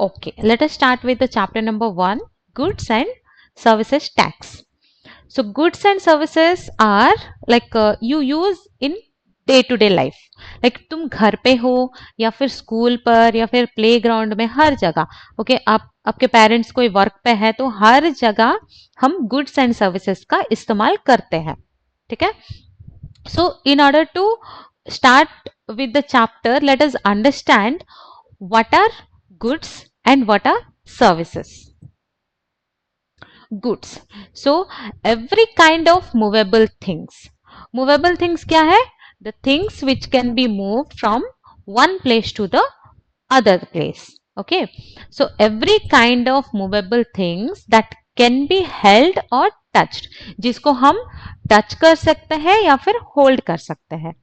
Okay, let us start with the chapter number 1, goods and services tax. So goods and services are like you use in day to day life, like तुम घर पे हो या फिर school पर या फिर प्ले ग्राउंड में, हर जगह ओके आप आपके पेरेंट्स कोई वर्क पे है तो हर जगह हम गुड्स एंड सर्विसेज का इस्तेमाल करते हैं. ठीक है. So in order to start with the chapter let us understand what are goods and what are services. Goods. So every kind of movable things. Movable things क्या है? The things which can be moved from one place to the other place. Okay. So every kind of movable things that can be held or touched. जिसको हम touch कर सकते हैं या फिर hold कर सकते हैं,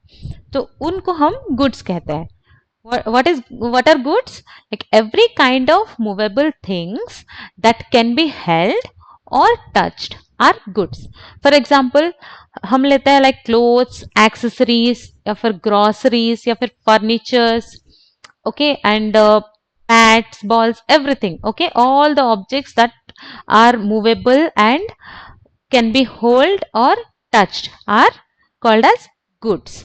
तो उनको हम goods कहते हैं. What are goods? Like every kind of movable things that can be held or touched are goods. For example, हम लेते हैं like clothes, accessories या फिर groceries या फिर furnitures, okay, and bats, balls, everything, okay, all the objects that are movable and can be held or touched are called as goods.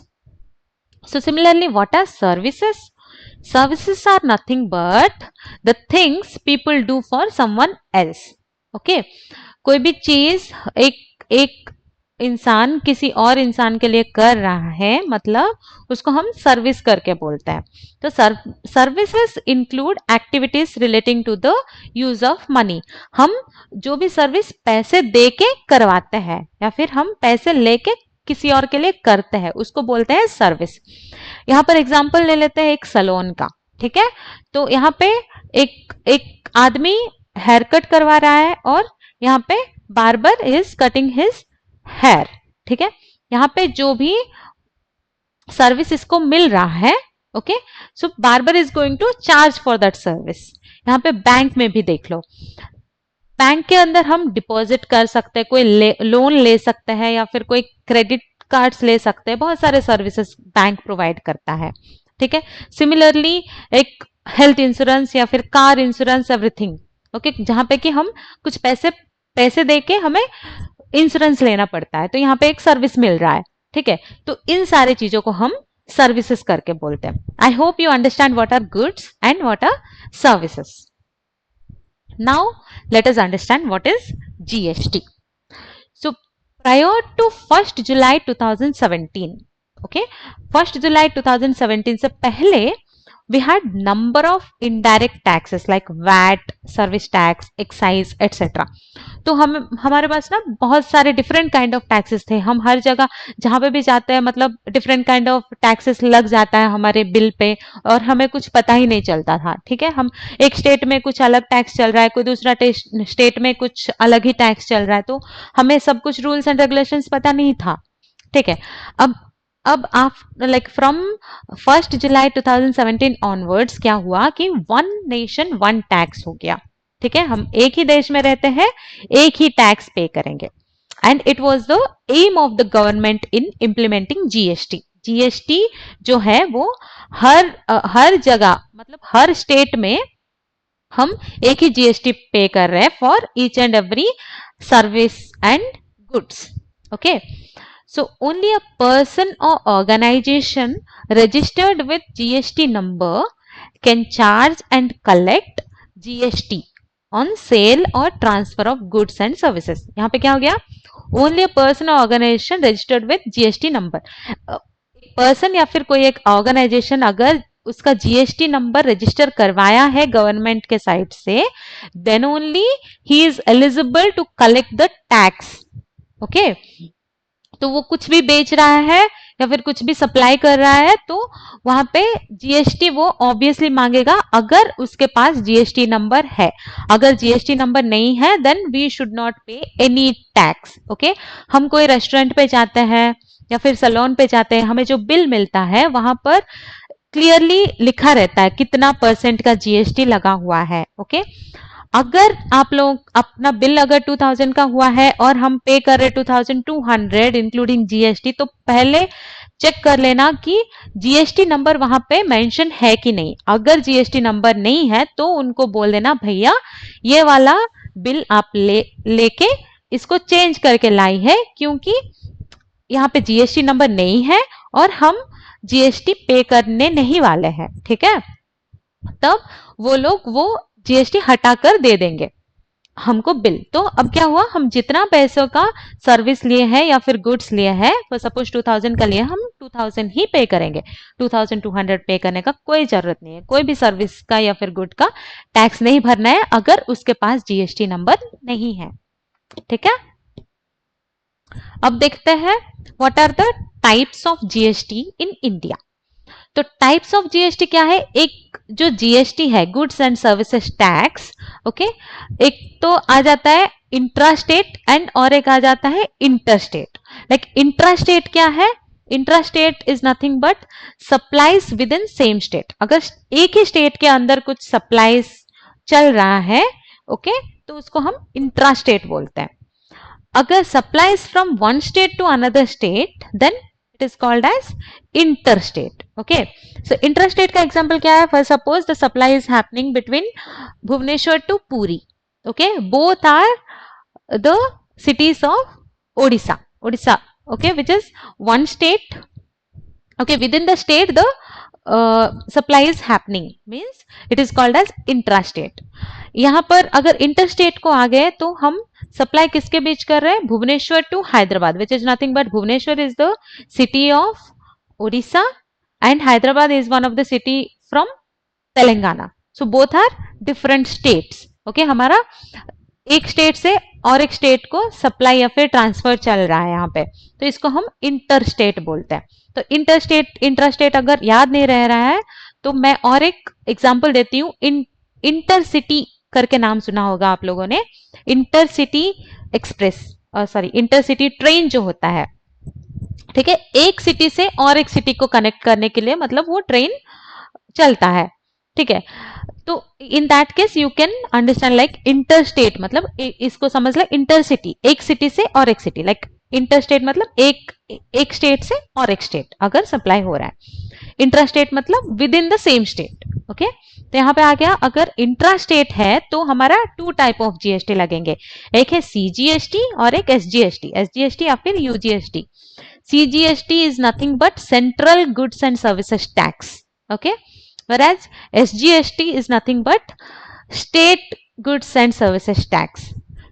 So similarly, what are services? Services are nothing but the things people do for someone else. Okay, कोई भी चीज एक इंसान किसी और इंसान के लिए कर रहा है, मतलब उसको हम सर्विस करके बोलते हैं. तो services include activities relating to the use of money. हम जो भी सर्विस पैसे दे के करवाते हैं या फिर हम पैसे लेके किसी और के लिए करते हैं उसको बोलते हैं सर्विस. यहाँ पर एग्जांपल ले लेते हैं एक सैलून का. ठीक है. तो यहाँ पे एक आदमी हेयर कट करवा रहा है और यहाँ पे barber is cutting his hair. ठीक है. यहाँ पे जो भी सर्विस इसको मिल रहा है, okay, so barber is going to charge for that service. यहाँ पे बैंक में भी देख लो, बैंक के अंदर हम डिपॉजिट कर सकते हैं, कोई लोन ले सकते हैं या फिर कोई क्रेडिट कार्ड्स ले सकते हैं. बहुत सारे सर्विसेज बैंक प्रोवाइड करता है. ठीक है. सिमिलरली एक हेल्थ इंश्योरेंस या फिर कार इंश्योरेंस, एवरीथिंग, ओके, जहां पे कि हम कुछ पैसे दे के हमें इंश्योरेंस लेना पड़ता है, तो यहाँ पे एक सर्विस मिल रहा है. ठीक है. तो इन सारे चीजों को हम सर्विसेज करके बोलते हैं. I hope you understand what are goods and what are services. Now let us understand what is GST. So prior to 1st July 2017, okay, 1st July 2017 से पहले we had number of indirect taxes like VAT, service tax, excise, etc. तो हमारे पास ना बहुत सारे different kind of taxes थे. हम हर जगह जहां पे भी जाते हैं मतलब डिफरेंट काइंड ऑफ टैक्सेस लग जाता है हमारे बिल पे और हमें कुछ पता ही नहीं चलता था. ठीक है. हम एक स्टेट में कुछ अलग टैक्स चल रहा है, कोई दूसरा स्टेट में कुछ अलग ही टैक्स चल रहा है, तो हमें सब कुछ रूल्स एंड रेगुलेशंस पता नहीं था. ठीक है. अब आप like from 1st July 2017 onwards क्या हुआ कि वन नेशन वन टैक्स हो गया. ठीक है. हम एक ही देश में रहते हैं, एक ही टैक्स पे करेंगे. And it was the aim of the government in implementing GST. GST जो है वो हर जगह मतलब हर स्टेट में हम एक ही जीएसटी पे कर रहे हैं for each and every service and goods. Okay. So only a person or organization registered with GST number can charge and collect GST on sale or transfer of goods and services. यहाँ पे क्या हो गया? Only a person or organization registered with GST number. Person या फिर कोई एक organisation अगर उसका जीएसटी नंबर रजिस्टर करवाया है गवर्नमेंट के साइड से, then only he is eligible to collect the tax. Okay. तो वो कुछ भी बेच रहा है या फिर कुछ भी सप्लाई कर रहा है तो वहां पे जीएसटी वो ऑब्वियसली मांगेगा अगर उसके पास जीएसटी नंबर है. अगर जीएसटी नंबर नहीं है देन वी शुड नॉट पे एनी टैक्स. ओके. हम कोई रेस्टोरेंट पे जाते हैं या फिर सैलून पे जाते हैं, हमें जो बिल मिलता है वहां पर क्लियरली लिखा रहता है कितना % का जीएसटी लगा हुआ है. ओके. अगर आप लोग अपना बिल अगर 2000 का हुआ है और हम पे कर रहे 2200 इंक्लूडिंग जीएसटी, तो पहले चेक कर लेना कि जीएसटी नंबर वहां पे मेंशन है कि नहीं। अगर जीएसटी नंबर नहीं है तो उनको बोल देना भैया ये वाला बिल आप लेके इसको चेंज करके लाई है, क्योंकि यहाँ पे जीएसटी नंबर नहीं है और हम जीएसटी पे करने नहीं वाले हैं। ठीक है, तब वो लोग वो जीएसटी हटाकर दे देंगे हमको बिल। तो अब क्या हुआ, हम जितना पैसों का सर्विस लिए हैं या फिर गुड्स लिए हैं, फॉर सपोज 2000 का लिए, हम 2000 ही पे करेंगे। 2200 पे करने का कोई जरूरत नहीं है। कोई भी सर्विस का या फिर गुड का टैक्स नहीं भरना है अगर उसके पास जीएसटी नंबर नहीं है। ठीक है, अब देखते हैं what are the types of GST in India. तो टाइप्स ऑफ जीएसटी क्या है, एक जो जीएसटी है goods and services tax, okay, एक तो आ जाता है इंट्रा स्टेट एंड और एक आ जाता है inter state. Like intra state क्या है, intra state is nothing but supplies with in same state. अगर एक ही स्टेट के अंदर कुछ सप्लाईज चल रहा है, ओके, तो उसको हम इंट्रा स्टेट बोलते हैं। अगर supplies from one state to another state then it is called as interstate. Okay, so interstate का example क्या है, for suppose the supply is happening between Bhubaneswar to Puri. Okay, both are the cities of Odisha, okay, which is one state. Okay, within the state the supply is happening, means it is called as intrastate. यहाँ पर अगर interstate को आ गए तो हम supply किसके बीच कर रहे हैं, Bhubaneswar to Hyderabad, which is nothing but Bhubaneswar is the city of Odisha and Hyderabad is one of the city from Telangana. So both are different states. Okay, हमारा एक स्टेट से और एक स्टेट को सप्लाई या फिर ट्रांसफर चल रहा है यहाँ पे, तो इसको हम इंटर स्टेट बोलते हैं। तो इंटर स्टेट इंटर स्टेट अगर याद नहीं रह रहा है तो मैं और एक एग्जाम्पल देती हूँ। इंटर सिटी करके नाम सुना होगा आप लोगों ने, intercity express, sorry intercity train जो होता है, ठीक है, एक सिटी से और एक सिटी को कनेक्ट करने के लिए मतलब वो ट्रेन चलता है। ठीक है, तो in that case you can understand like interstate मतलब इसको समझ ले इंटरसिटी, एक सिटी से और एक सिटी, लाइक इंटरस्टेट मतलब एक स्टेट से और एक स्टेट अगर सप्लाई हो रहा है। इंट्रास्टेट मतलब within the same state. Okay, तो यहाँ पे आ गया, अगर इंट्रा स्टेट है तो हमारा 2 टाइप ऑफ जीएसटी लगेंगे, एक है सीजीएसटी और एक एसजीएसटी, एसजीएसटी या फिर यूजीएसटी। CGST is nothing but central goods and services tax, okay, whereas SGST is nothing but state goods and services tax.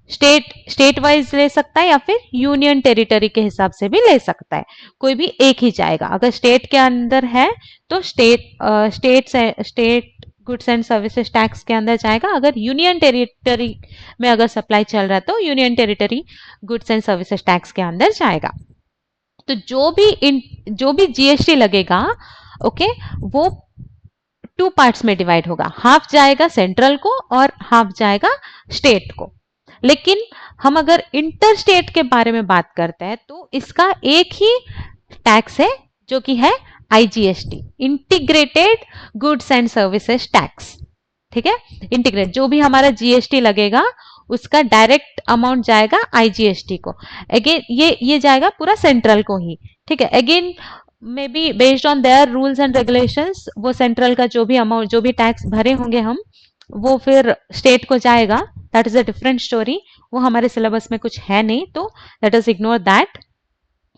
State wise ले सकता है या फिर यूनियन टेरिटरी के हिसाब से भी ले सकता है, कोई भी एक ही जाएगा। अगर स्टेट के अंदर है तो state goods and services tax के अंदर जाएगा। अगर यूनियन टेरिटरी में अगर सप्लाई चल रहा है तो union territory goods and services tax के अंदर जाएगा। तो जो भी जीएसटी लगेगा, ओके, वो 2 पार्ट्स में डिवाइड होगा, हाफ जाएगा सेंट्रल को और हाफ जाएगा स्टेट को। लेकिन हम अगर इंटर स्टेट के बारे में बात करते हैं तो इसका एक ही टैक्स है जो कि है IGST, integrated goods and services tax. ठीक है, इंटीग्रेट जो भी हमारा जीएसटी लगेगा उसका डायरेक्ट अमाउंट जाएगा आईजीएसटी को। अगेन ये जाएगा पूरा सेंट्रल को ही। ठीक है, again may be based on their rules and regulations वो सेंट्रल का जो भी अमाउंट जो भी टैक्स भरे होंगे हम वो फिर स्टेट को जाएगा, that is a different story, वो हमारे सिलेबस में कुछ है नहीं, तो let us ignore that.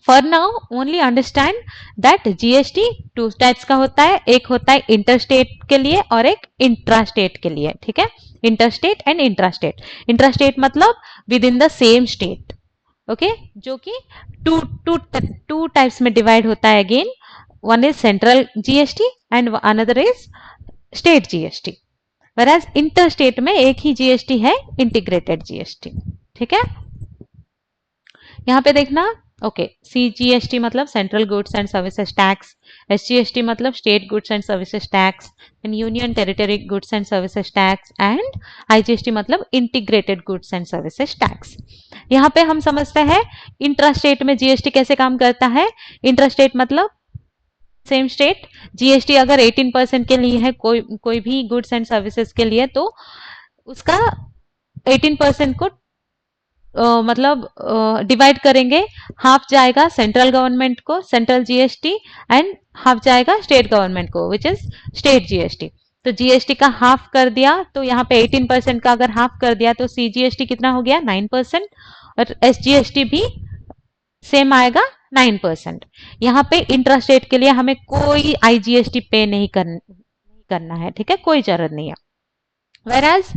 For now only understand that GST 2 types का होता है, एक होता है इंटरस्टेट के लिए और एक इंट्रास्टेट के लिए। ठीक है, इंटरस्टेट एंड इंट्रास्टेट। इंट्रास्टेट मतलब within the same state, okay, जो कि टू टाइप्स में डिवाइड होता है। Again one is central GST and another is state GST, whereas interstate में एक ही जीएसटी है, इंटीग्रेटेड जीएसटी। ठीक है, यहां पे देखना, ओके, सीजीएसटी मतलब central goods and services tax, SGST मतलब state goods and services tax, and union territory goods and services tax, and IGST मतलब integrated goods and services tax. यहाँ पे हम समझते हैं इंट्रास्टेट में जीएसटी कैसे काम करता है। इंट्रास्टेट मतलब सेम स्टेट, जीएसटी अगर 18% के लिए है कोई भी गुड्स एंड सर्विसेज के लिए, तो उसका 18% को मतलब डिवाइड करेंगे, हाफ जाएगा सेंट्रल गवर्नमेंट को, सेंट्रल जीएसटी, एंड हाफ जाएगा स्टेट गवर्नमेंट को विच इज स्टेट जीएसटी। तो जीएसटी का हाफ कर दिया, तो यहाँ पे 18% का अगर हाफ कर दिया तो सीजीएसटी कितना हो गया 9%, और एसजीएसटी भी सेम आएगा 9%। यहाँ पे इंट्रा स्टेट के लिए हमें कोई आईजीएसटी पे नहीं करना है, ठीक है, कोई जरूरत नहीं है। Whereas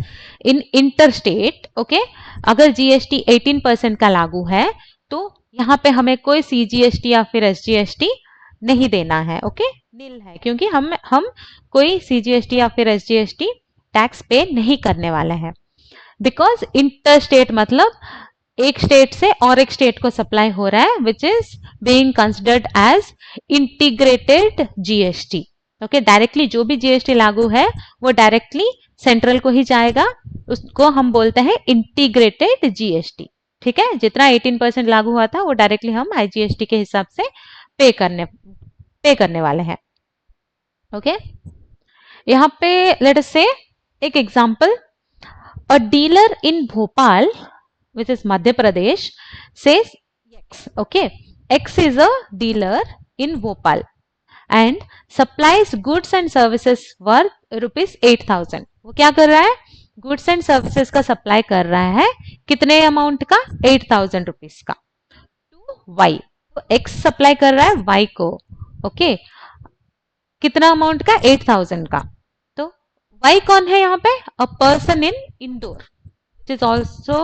in interstate, ओके, अगर जीएसटी 18% का लागू है तो यहाँ पे हमें कोई सीजीएसटी या फिर एसजीएसटी नहीं देना है, ओके, नील है, क्योंकि हम कोई सीजीएसटी या फिर एसजीएसटी टैक्स पे नहीं करने वाले हैं। बिकॉज इंटरस्टेट मतलब एक स्टेट से और एक स्टेट को सप्लाई हो रहा है, which is being considered as integrated GST. Okay, directly जो भी जीएसटी लागू है वो डायरेक्टली सेंट्रल को ही जाएगा, उसको हम बोलते हैं इंटीग्रेटेड जीएसटी, ठीक है। जितना 18% लागू हुआ था वो डायरेक्टली हम आईजीएसटी के हिसाब से पे करने वाले हैं, ओके। यहाँ पे लेट अस से एक example, a dealer in Bhopal which is Madhya Pradesh says X, okay, X is a dealer in Bhopal and supplies goods and services worth rupees 8,000। वो क्या कर रहा है, गुड्स एंड सर्विसेज का सप्लाई कर रहा है, कितने अमाउंट का, 8,000 रुपीज का, टू वाई। तो एक्स सप्लाई कर रहा है वाई को, ओके, कितना अमाउंट का, 8,000 का। तो वाई कौन है यहाँ पे, a person in Indore which is also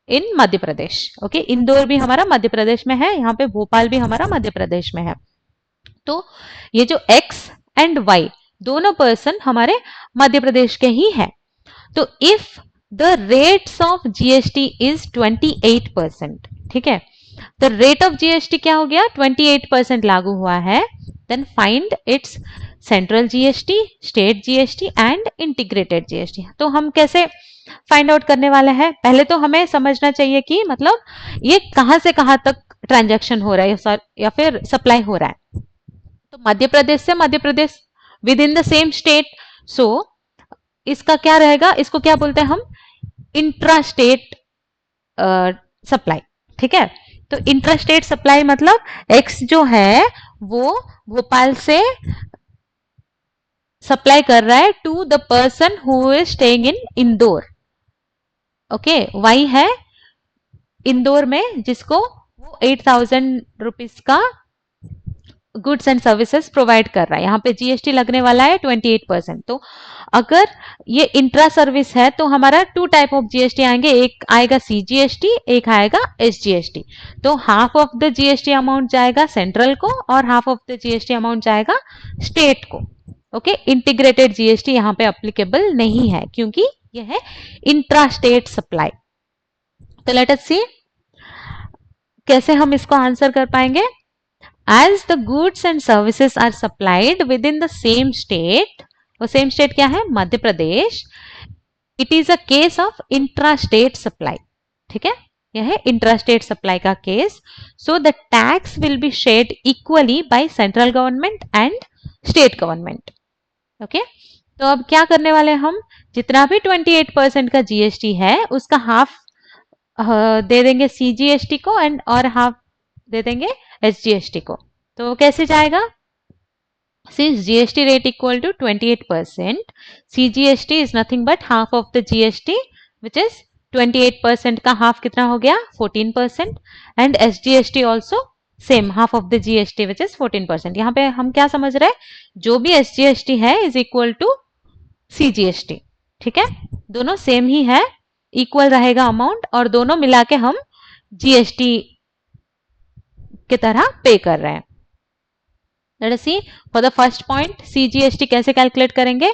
in Madhya Pradesh, okay, Indore भी हमारा मध्य प्रदेश में है, यहाँ पे भोपाल भी हमारा मध्य प्रदेश में है। तो ये जो एक्स एंड वाई दोनों पर्सन हमारे मध्य प्रदेश के ही है। तो if the rates of GST is 28%, ठीक है, द रेट ऑफ जीएसटी क्या हो गया, 28% लागू हुआ है, then find its central GST, state GST and integrated GST. तो हम कैसे फाइंड आउट करने वाले हैं, पहले तो हमें समझना चाहिए कि मतलब ये कहां से कहां तक ट्रांजैक्शन हो रहा है या फिर सप्लाई हो रहा है। तो मध्य प्रदेश से Madhya Pradesh within the same state, so इसका क्या रहेगा, इसको क्या बोलते हैं हम, इंट्रा स्टेट सप्लाई, ठीक है। तो इंट्रा स्टेट सप्लाई मतलब एक्स जो है वो भोपाल से सप्लाई कर रहा है to the person who is staying in Indore, okay, Y है इंदौर में जिसको वो 8,000 रुपीज का गुड्स एंड सर्विसेज प्रोवाइड कर रहा है। यहाँ पे जीएसटी लगने वाला है 28%। तो अगर ये इंट्रा सर्विस है तो हमारा 2 टाइप ऑफ जीएसटी आएंगे, एक आएगा सीजीएसटी, एक आएगा एसजीएसटी। तो half of the GST amount जाएगा सेंट्रल को और half of the GST amount जाएगा स्टेट को, ओके। इंटीग्रेटेड जीएसटी यहाँ पे अप्लीकेबल नहीं है क्योंकि यह है इंट्रा स्टेट सप्लाई। तो लेट अस सी कैसे हम इसको आंसर कर पाएंगे। As the goods and services are supplied within the same state, वो सेम स्टेट क्या है, Madhya Pradesh, it is a case of intrastate supply, ठीक है, यह है इंट्रास्टेट सप्लाई का case. So the tax will be shared equally by central government and state government, okay. तो अब क्या करने वाले हम, जितना भी 28% का जीएसटी है उसका हाफ दे देंगे सीजीएसटी को एंड और हाफ दे देंगे एसजीएसटी को। तो कैसे जाएगा, since GST rate equal to 28%, CGST is nothing but half of the GST, which is 28% का half कितना हो गया 14%, and SGST also same half of the GST which is 14%। यहाँ पे हम क्या समझ रहे हैं, जो भी SGST है is equal to CGST, ठीक है, दोनों सेम ही है, इक्वल रहेगा अमाउंट और दोनों मिला के हम जीएसटी की तरह पे कर रहे हैं। Let us see for the first point CGST कैसे कैलकुलेट करेंगे।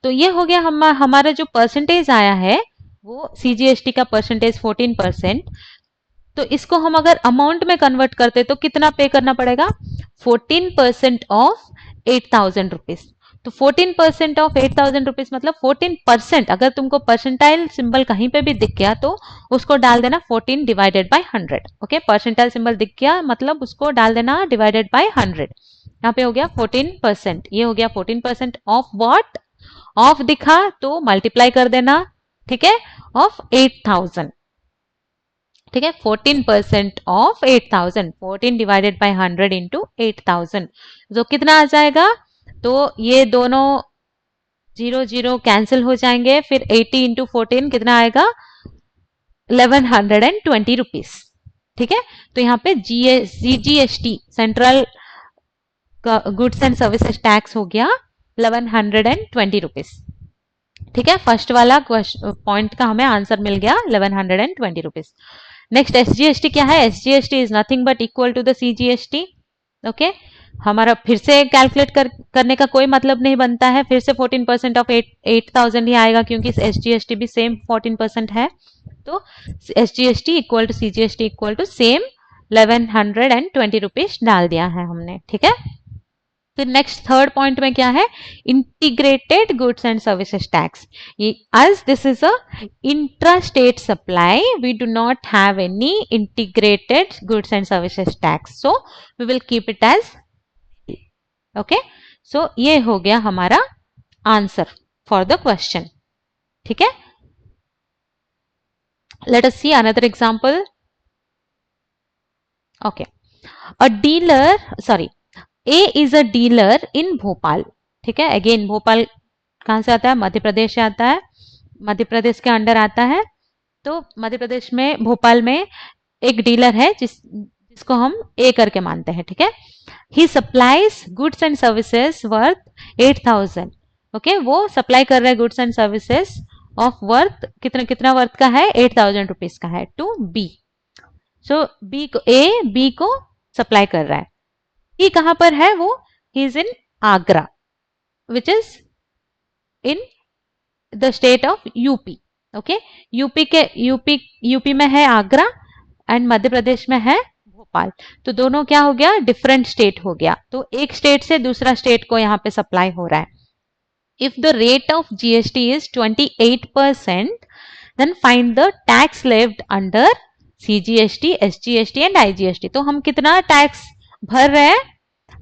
तो ये हो गया हमारा जो परसेंटेज आया है वो सीजीएसटी का परसेंटेज 14%। तो इसको हम अगर अमाउंट में कन्वर्ट करते तो कितना पे करना पड़ेगा, 14% ऑफ 8,000 रुपीज। तो 14% ऑफ 8,000 रुपीज मतलब 14%। अगर तुमको परसेंटाइल सिंबल कहीं पे भी दिख गया तो उसको डाल देना 14 divided by 100, okay. Percentile symbol दिख गया मतलब उसको डाल देना डिवाइडेड बाय 100। यहाँ पे हो गया 14%, ये हो गया 14% ऑफ व्हाट, ऑफ दिखा तो मल्टीप्लाई कर देना, ठीक है, ऑफ 8,000, ठीक है, 14% ऑफ 8000, 14 डिवाइडेड बाय 100 इंटू 8000, जो कितना आ जाएगा, तो ये दोनों 0 0 कैंसिल हो जाएंगे, फिर 80 इंटू 14 कितना आएगा, 1120 रुपीज। ठीक है, तो यहाँ पे CGST central goods and services tax हो गया 1120 रुपीज। ठीक है, फर्स्ट वाला पॉइंट का हमें आंसर मिल गया 1120 रुपीज। नेक्स्ट SGST क्या है, SGST is nothing but equal to the CGST। Okay, हमारा फिर से कैलकुलेट करने का कोई मतलब नहीं बनता है, फिर से 14% ऑफ 8000 ही आएगा, क्योंकि SGST भी सेम 14% है, तो SGST equal to CGST equal to same 1120 rupees डाल दिया है हमने। ठीक है, फिर नेक्स्ट थर्ड पॉइंट में क्या है, integrated goods and services tax. as this is a intra-state supply, we do not have any integrated goods and services tax, so we will keep it as okay. so ये हो गया हमारा answer for the question. ठीक है, let us see another example. okay, a dealer, sorry, A is a dealer in Bhopal. ठीक है, again Bhopal कहां से आता है, मध्य प्रदेश से आता है, मध्य प्रदेश के अंडर आता है, तो मध्य प्रदेश में भोपाल में एक डीलर है जिसको हम A करके मानते हैं। ठीक है, he supplies goods and services worth 8000। Okay, वो सप्लाई कर रहा है goods and services of worth कितना वर्थ का है, 8000 रुपीज का है, टू B। सो B को B को सप्लाई कर रहा है। ही कहां पर है, वो he is in Agra, which is in the state of UP. Okay, UP में है आगरा एंड मध्य प्रदेश में है भोपाल, तो दोनों क्या हो गया, डिफरेंट स्टेट हो गया, तो एक स्टेट से दूसरा स्टेट को यहां पे सप्लाई हो रहा है। If the rate of GST is 28%, then find the tax levied under CGST, SGST and IGST। तो हम कितना टैक्स भर रहे हैं,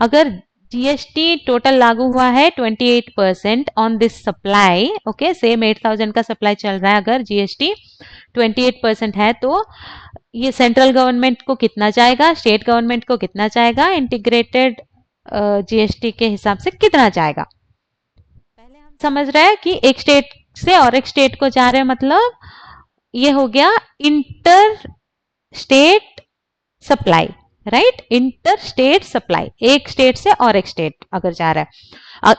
अगर GST टोटल लागू हुआ है 28% on this supply, okay, same 8000 का सप्लाई चल रहा है, अगर GST 28% है, तो ये सेंट्रल गवर्नमेंट को कितना जाएगा, स्टेट गवर्नमेंट को कितना जाएगा, इंटीग्रेटेड GST के हिसाब से कितना जाएगा। पहले हम समझ रहे हैं कि एक स्टेट से और एक स्टेट को जा रहे हैं, मतलब ये हो गया inter state supply, right, inter state supply, एक स्टेट से और एक स्टेट अगर जा रहा है।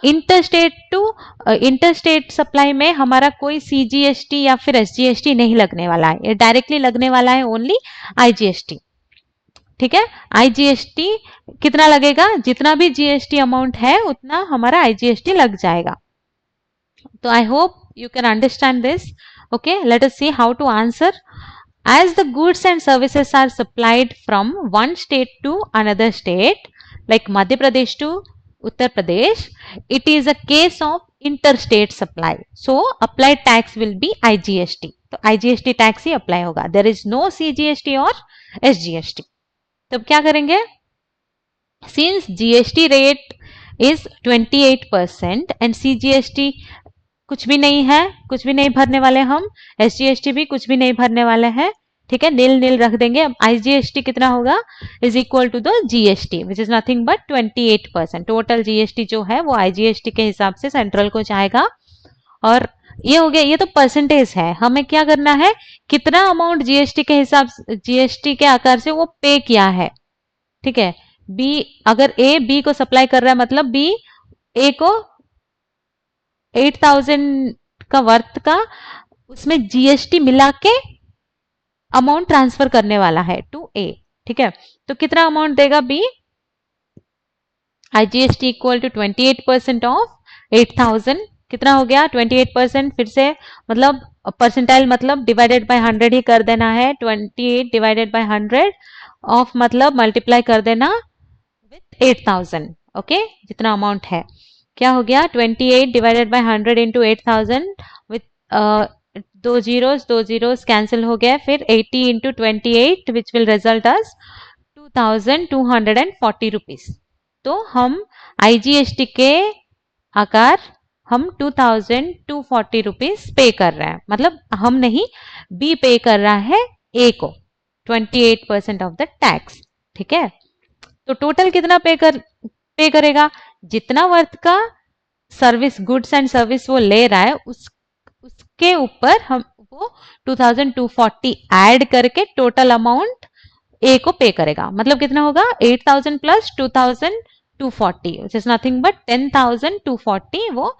इंटर स्टेट सप्लाई में हमारा कोई CGST या फिर SGST नहीं लगने वाला है, ये डायरेक्टली लगने वाला है ओनली IGST। ठीक है, IGST कितना लगेगा, जितना भी GST अमाउंट है उतना हमारा IGST लग जाएगा। तो I hope you can understand this. Okay, let us see how to answer. As the goods and services are supplied from one state to another state, like Madhya Pradesh to Uttar Pradesh, it is a case of interstate supply. So, applied tax will be IGST. तो IGST tax ही apply होगा. There is no CGST और SGST. तब क्या करेंगे? Since GST rate is 28% and CGST कुछ भी नहीं है, कुछ भी नहीं भरने वाले हम, SGST भी कुछ भी नहीं भरने वाले हैं। ठीक है, नील नील रख देंगे। अब IGST कितना होगा, is equal to the GST which is nothing but 28%। Total GST जो है वो IGST के हिसाब से सेंट्रल को जाएगा। और ये हो गया, ये तो परसेंटेज है, हमें क्या करना है, कितना अमाउंट GST के हिसाब से, GST के आकार से वो पे किया है। ठीक है, B अगर A B को सप्लाई कर रहा है, मतलब B A को 8000 का वर्थ का उसमें GST मिला के अमाउंट ट्रांसफर करने वाला है टू A। ठीक है, तो कितना अमाउंट देगा B, IGST equal to 28% of 8000, कितना हो गया 28%, फिर से मतलब परसेंटाइल मतलब डिवाइडेड बाय 100 ही कर देना है, 28 डिवाइडेड बाय 100 ऑफ मतलब मल्टीप्लाई कर देना विथ 8000। ओके, जितना अमाउंट है, क्या हो गया 28 डिवाइडेड बाय 100 इंटू 8000 विथ दो जीरोस कैंसिल हो गया, फिर 80 into 28 which will result us 2240 rupees. तो हम IGST के आकार हम 2240 रुपीज पे कर रहे हैं, मतलब हम नहीं, B पे कर रहा है A को। 28% ऑफ द टैक्स। ठीक है, तो टोटल कितना पे करेगा, जितना वर्थ का सर्विस गुड्स एंड सर्विस वो ले रहा है उसके ऊपर हम वो 2240 ऐड करके टोटल अमाउंट ए को पे करेगा। मतलब कितना होगा, 8000 plus 2240 which is nothing but 10240 वो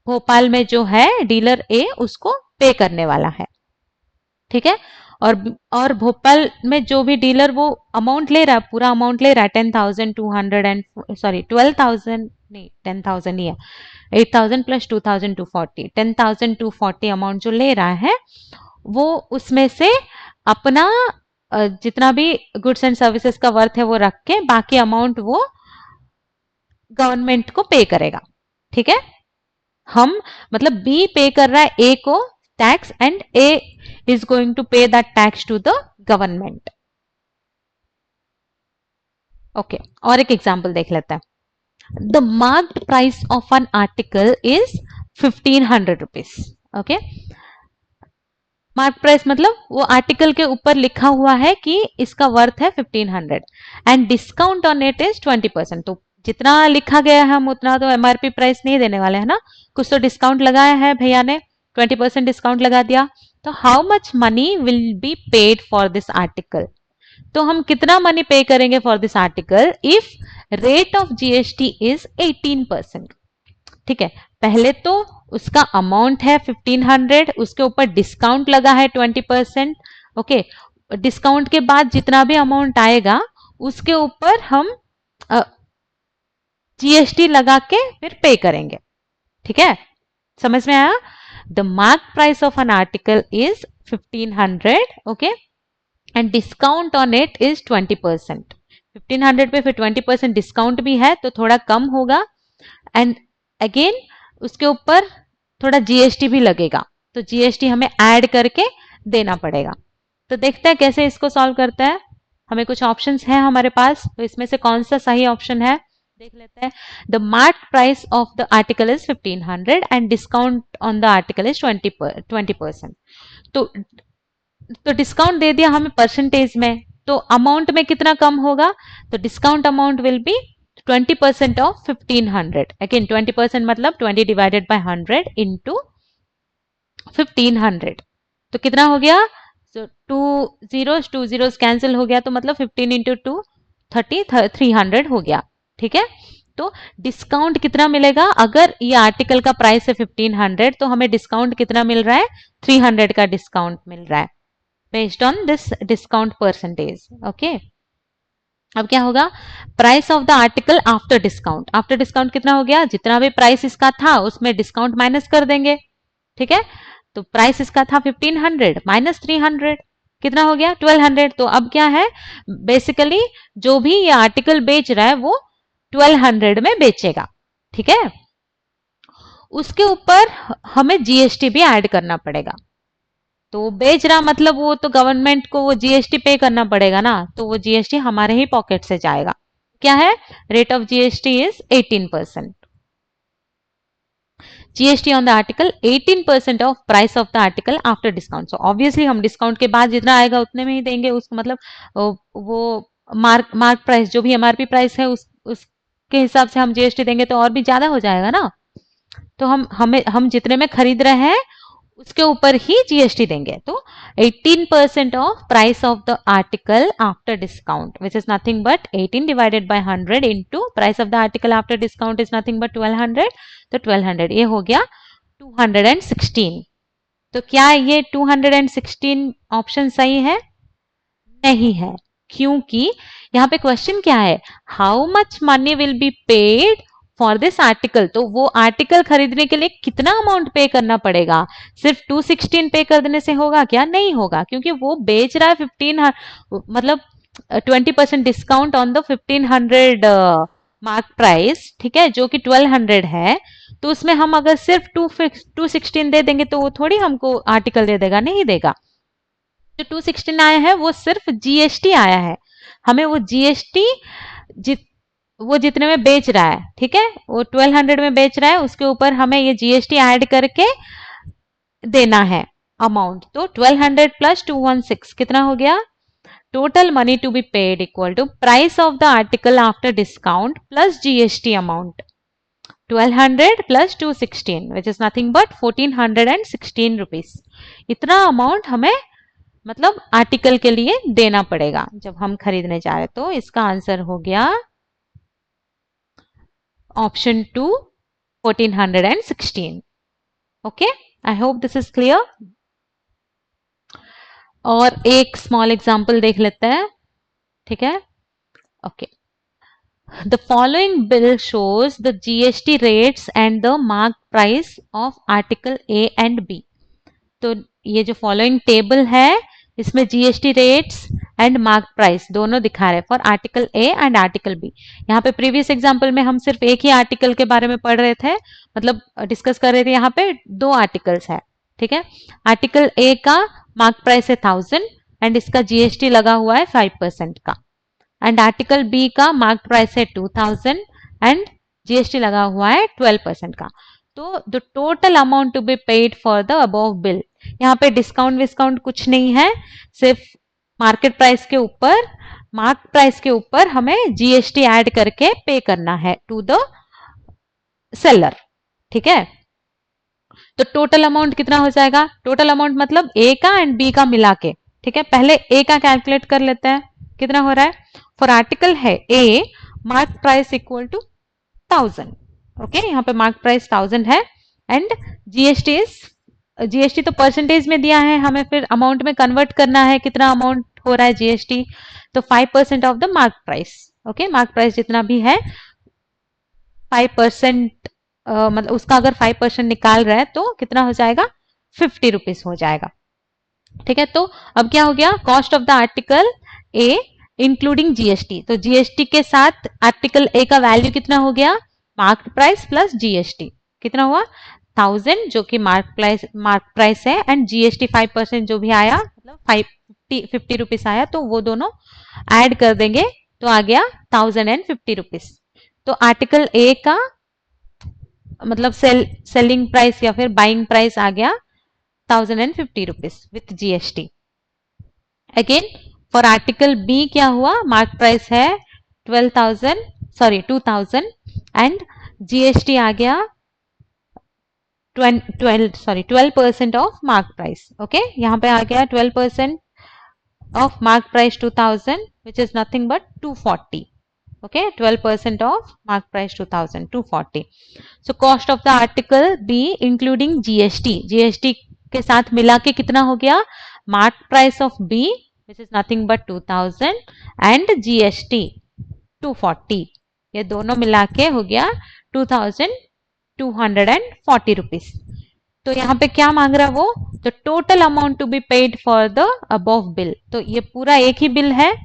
भोपाल में जो है डीलर ए उसको पे करने वाला है। ठीक है, और भोपाल में जो भी डीलर वो अमाउंट ले रहा है, पूरा अमाउंट ले रहा है 10,200 एंड सॉरी 12,000 नहीं 10,000 ही है, 8,000 प्लस 2,240 10,240 अमाउंट जो ले रहा है वो उसमें से अपना जितना भी गुड्स एंड सर्विसेज का वर्थ है वो रख के बाकी अमाउंट वो गवर्नमेंट को पे करेगा। ठीक है, हम मतलब बी पे कर रहा है ए को tax and A is going to pay that tax to the government. Okay, और एक एग्जांपल देख लेते हैं। The marked price of an article is 1500 rupees. Okay, mark price मतलब वो आर्टिकल के ऊपर लिखा हुआ है कि इसका वर्थ है 1500 and discount on it is 20%। तो जितना लिखा गया है हम उतना तो एमआरपी प्राइस नहीं देने वाले हैं ना, कुछ तो डिस्काउंट लगाया है भैया ने, 20% डिस्काउंट लगा दिया। तो how much money will be paid for this article, तो हम कितना मनी पे करेंगे for this article if rate of GST is 18%। ठीक है, पहले तो उसका अमाउंट है 1500, उसके ऊपर डिस्काउंट लगा है 20%। ओके, डिस्काउंट के बाद जितना भी अमाउंट आएगा उसके ऊपर हम जीएसटी लगा के फिर पे करेंगे। ठीक है, समझ में आया? The mark price of an article is 1500 okay and discount on it is 20%। 1500 पे फिर 20% डिस्काउंट भी है तो थोड़ा कम होगा एंड अगेन उसके ऊपर थोड़ा जीएसटी भी लगेगा, तो जीएसटी हमें ऐड करके देना पड़ेगा। तो देखते हैं कैसे इसको सॉल्व करते हैं। हमें कुछ ऑप्शंस हैं हमारे पास, तो इसमें से कौन सा सही ऑप्शन है देख लेते हैं। The mark price of the article is 1500 and discount on the article is 20%। तो डिस्काउंट दे दिया हमें परसेंटेज में, तो अमाउंट में कितना कम होगा, तो discount amount will be 20% of 1500। Again 20% मतलब 20 डिवाइडेड बाय 100 इंटू 1500, तो कितना हो गया, तो 2 zeros कैंसिल हो गया, तो मतलब 15 इंटू 2 300 हो गया। ठीक है, तो डिस्काउंट कितना मिलेगा, अगर ये आर्टिकल का प्राइस है 1500 तो हमें डिस्काउंट कितना मिल रहा है, 300 का डिस्काउंट मिल रहा है based on this discount percentage. Okay, अब क्या होगा, price of the article after discount, after discount कितना हो गया, जितना भी प्राइस इसका था उसमें डिस्काउंट माइनस कर देंगे। ठीक है, तो प्राइस इसका था 1500 माइनस 300 कितना हो गया 1200। तो अब क्या है, बेसिकली जो भी ये आर्टिकल बेच रहा है वो 1200 में बेचेगा। ठीक है, उसके ऊपर हमें जीएसटी भी ऐड करना पड़ेगा। तो बेच रहा मतलब वो तो गवर्नमेंट को वो जीएसटी पे करना पड़ेगा ना, तो वो जीएसटी हमारे ही पॉकेट से जाएगा। क्या है, rate of GST is 18%। GST on the article 18% of price of the article after discount. So obviously हम डिस्काउंट के बाद जितना आएगा उतने में ही देंगे उसको, मतलब वो मार्क प्राइस जो भी एमआरपी प्राइस है उसके हिसाब से हम जीएसटी देंगे तो और भी ज्यादा हो जाएगा ना। तो हम जितने में खरीद रहे हैं उसके ऊपर ही जीएसटी देंगे। तो 18% of price of the article after discount which is nothing but 18 divided by 100 into price of the article after discount is nothing but 1200। तो 1200 ये हो गया 216। तो क्या ये 216 ऑप्शन सही है? नहीं है, क्योंकि यहाँ पे क्वेश्चन क्या है, how much money will be paid for this article. तो वो आर्टिकल खरीदने के लिए कितना अमाउंट पे करना पड़ेगा, सिर्फ 216 पे कर देने से होगा क्या? नहीं होगा, क्योंकि वो बेच रहा है 1500 मतलब 20% discount on the 1500 mark price. ठीक है, जो कि 1200 है, तो उसमें हम अगर सिर्फ 216 दे देंगे तो वो थोड़ी हमको आर्टिकल दे देगा, नहीं देगा। जो 216 आया है वो सिर्फ जीएसटी आया है, हमें वो जीएसटी वो जितने में बेच रहा है, ठीक है, वो 1200 में बेच रहा है, उसके ऊपर हमें ये जीएसटी ऐड करके देना है। अमाउंट, तो 1200 प्लस 216 कितना हो गया? Total money to be paid equal to price of the article after discount plus GST amount 1200 plus 216 which is nothing but 1416 rupees. इतना अमाउंट हमें मतलब आर्टिकल के लिए देना पड़ेगा जब हम खरीदने जा रहे। तो इसका आंसर हो गया option 2 1416। Okay, I hope this is clear. और एक स्मॉल एग्जांपल देख लेते हैं, ठीक है। Okay, the following bill shows the GST rates and the mark price of article A and B. तो ये जो फॉलोइंग टेबल है इसमें GST rates and mark price दोनों दिखा रहे for article A and article B. यहाँ पे प्रीवियस एग्जांपल में हम सिर्फ एक ही आर्टिकल के बारे में पढ़ रहे थे, मतलब डिस्कस कर रहे थे। यहाँ पे दो आर्टिकल्स है, ठीक है। आर्टिकल ए का मार्क प्राइस है 1000 एंड इसका जीएसटी लगा हुआ है 5% का, एंड आर्टिकल बी का मार्क प्राइस है 2000 एंड जीएसटी लगा हुआ है 12% का। तो the total amount to be paid for the above bill, यहाँ पे डिस्काउंट विस्काउंट कुछ नहीं है, सिर्फ मार्केट प्राइस के ऊपर, मार्क प्राइस के ऊपर हमें जीएसटी ऐड करके पे करना है टू द सेलर, ठीक है। तो टोटल अमाउंट कितना हो जाएगा? टोटल अमाउंट मतलब ए का एंड बी का मिला के, ठीक है। पहले ए का कैलकुलेट कर लेते हैं, कितना हो रहा है। फॉर आर्टिकल है A, mark price equal to 1000, okay. यहाँ पे मार्क प्राइस 1000 है एंड जीएसटी इज, जीएसटी तो परसेंटेज में दिया है, हमें फिर अमाउंट में कन्वर्ट करना है, कितना अमाउंट हो रहा है जीएसटी। तो 5% of the mark price, okay. Mark price जितना भी है 5%, मतलब उसका अगर 5% निकाल रहा है तो कितना हो जाएगा? 50 रुपीज हो जाएगा, ठीक है। तो अब क्या हो गया? Cost of the article A including GST, तो जीएसटी के साथ आर्टिकल ए का वैल्यू कितना हो गया? मार्क प्राइस प्लस जीएसटी कितना हुआ? 1000 जो कि मार्क प्राइस है एंड जीएसटी 5% जो भी आया, मतलब 50 रुपीज आया, तो वो दोनों ऐड कर देंगे तो आ गया 1050 रुपीज। तो आर्टिकल ए का मतलब सेलिंग प्राइस या फिर बाइंग प्राइस आ गया 1050 rupees with GST. Again for article B क्या हुआ? मार्क प्राइस है 2000 एंड जीएसटी आ गया 12% ऑफ मार्क प्राइस, ओके। यहाँ पे आ गया 12% of mark price 2000 which is nothing but 240, okay, 12% of mark price 2000 240. So cost of the article B including GST, GST के साथ मिला के कितना हो गया? mark price of B which is nothing but 2000 and GST 240, ये दोनों मिला के हो गया 2240 रुपीज। तो यहाँ पे क्या मांग रहा है वो? तो total amount to be paid for the above bill. तो ये पूरा एक ही बिल है,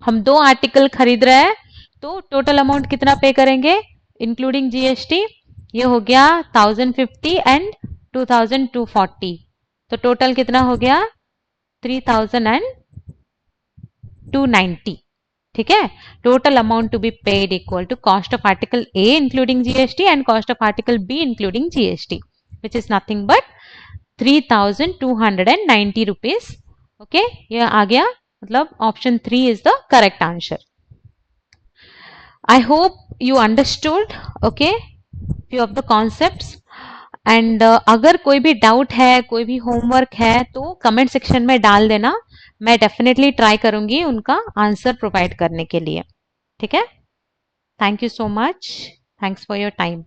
हम दो आर्टिकल खरीद रहे हैं, तो टोटल अमाउंट कितना पे करेंगे इंक्लूडिंग जीएसटी? ये हो गया 1050 एंड 2240, तो टोटल कितना हो गया? 3290, ठीक है। Total amount to be paid equal to cost of article A including GST and cost of article B including GST which is nothing but 3290 rupees, okay. ये आ गया, मतलब option 3 is the correct answer. I hope you understood, okay, few of the concepts and अगर कोई भी doubt है, कोई भी होमवर्क है तो कमेंट सेक्शन में डाल देना, मैं डेफिनेटली ट्राई करूंगी उनका आंसर प्रोवाइड करने के लिए, ठीक है। Thank you so much, thanks for your time.